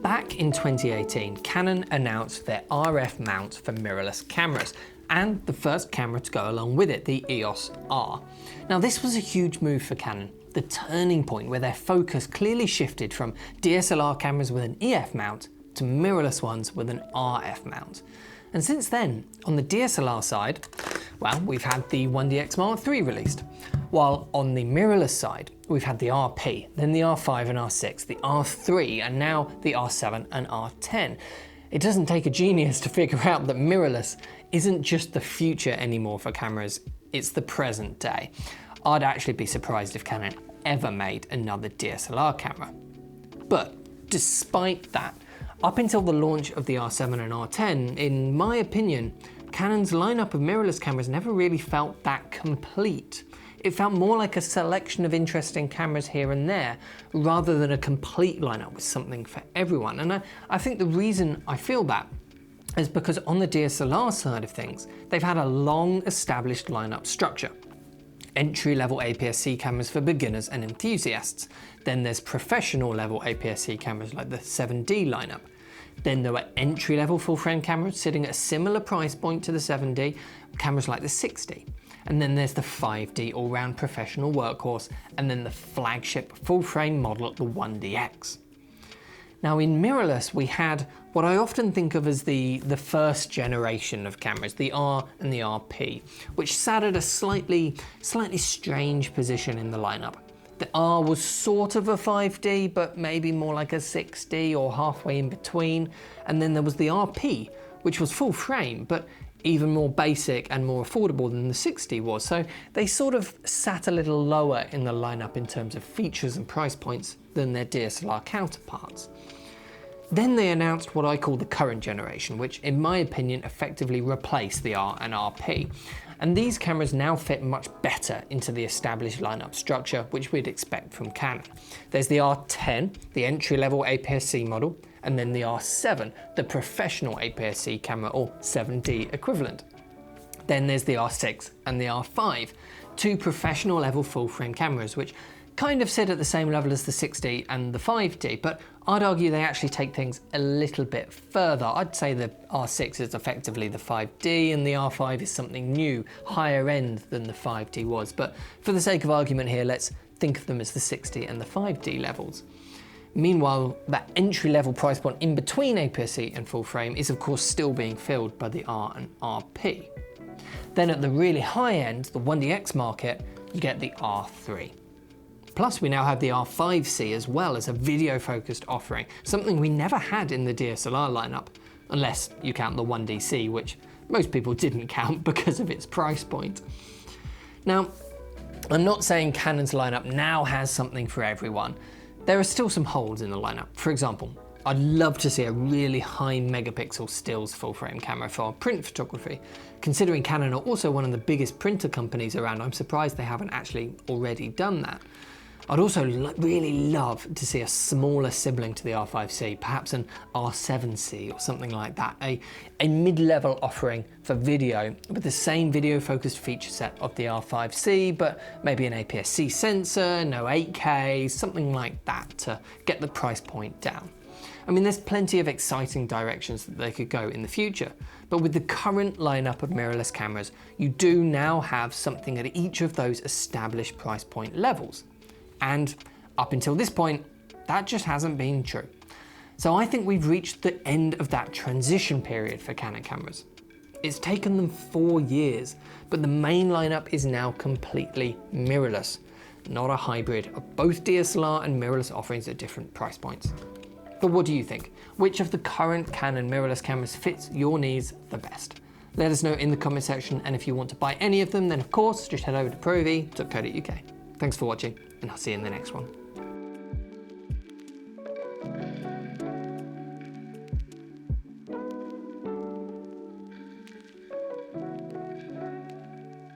Back in 2018, Canon announced their RF mount for mirrorless cameras, and the first camera to go along with it, the EOS R. Now this was a huge move for Canon, the turning point where their focus clearly shifted from DSLR cameras with an EF mount to mirrorless ones with an RF mount. And since then, on the DSLR side, well, we've had the 1DX Mark III released, while on the mirrorless side, we've had the RP, then the R5 and R6, the R3, and now the R7 and R10. It doesn't take a genius to figure out that mirrorless isn't just the future anymore for cameras, it's the present day. I'd actually be surprised if Canon ever made another DSLR camera. But despite that, up until the launch of the R7 and R10, in my opinion, Canon's lineup of mirrorless cameras never really felt that complete. It felt more like a selection of interesting cameras here and there, rather than a complete lineup with something for everyone. And I think the reason I feel that is because on the DSLR side of things, they've had a long established lineup structure. Entry-level APS-C cameras for beginners and enthusiasts. Then there's professional-level APS-C cameras like the 7D lineup. Then there were entry-level full-frame cameras sitting at a similar price point to the 7D, cameras like the 6D. And then there's the 5D all-round professional workhorse, and then the flagship full-frame model, the 1DX. Now in mirrorless, we had what I often think of as the first generation of cameras, the R and the RP, which sat at a slightly strange position in the lineup. The R was sort of a 5D, but maybe more like a 6D or halfway in between. And then there was the RP, which was full frame, but even more basic and more affordable than the 6D was. So they sort of sat a little lower in the lineup in terms of features and price points than their DSLR counterparts. Then they announced what I call the current generation, which in my opinion effectively replaced the R and RP. And these cameras now fit much better into the established lineup structure, which we'd expect from Canon. There's the R10, the entry-level APS-C model, and then the R7, the professional APS-C camera, or 7D equivalent. Then there's the R6 and the R5, two professional level full-frame cameras, which kind of sit at the same level as the 6D and the 5D, but I'd argue they actually take things a little bit further. I'd say the R6 is effectively the 5D and the R5 is something new, higher end than the 5D was. But for the sake of argument here, let's think of them as the 6D and the 5D levels. Meanwhile, that entry-level price point in between APS-C and full frame is of course still being filled by the R and RP. Then at the really high end, the 1DX market, you get the R3. Plus we now have the R5C as well as a video-focused offering, something we never had in the DSLR lineup, unless you count the 1DC, which most people didn't count because of its price point. Now, I'm not saying Canon's lineup now has something for everyone. There are still some holes in the lineup. For example, I'd love to see a really high megapixel stills full-frame camera for print photography. Considering Canon are also one of the biggest printer companies around, I'm surprised they haven't actually already done that. I'd also really love to see a smaller sibling to the R5C, perhaps an R7C or something like that, a mid-level offering for video with the same video-focused feature set of the R5C, but maybe an APS-C sensor, no 8K, something like that to get the price point down. I mean, there's plenty of exciting directions that they could go in the future, but with the current lineup of mirrorless cameras, you do now have something at each of those established price point levels. And up until this point, that just hasn't been true. So I think we've reached the end of that transition period for Canon cameras. It's taken them 4 years, but the main lineup is now completely mirrorless, not a hybrid of both DSLR and mirrorless offerings at different price points. But what do you think? Which of the current Canon mirrorless cameras fits your needs the best? Let us know in the comment section, and if you want to buy any of them, then of course, just head over to ProAV.co.uk. Thanks for watching, and I'll see you in the next one.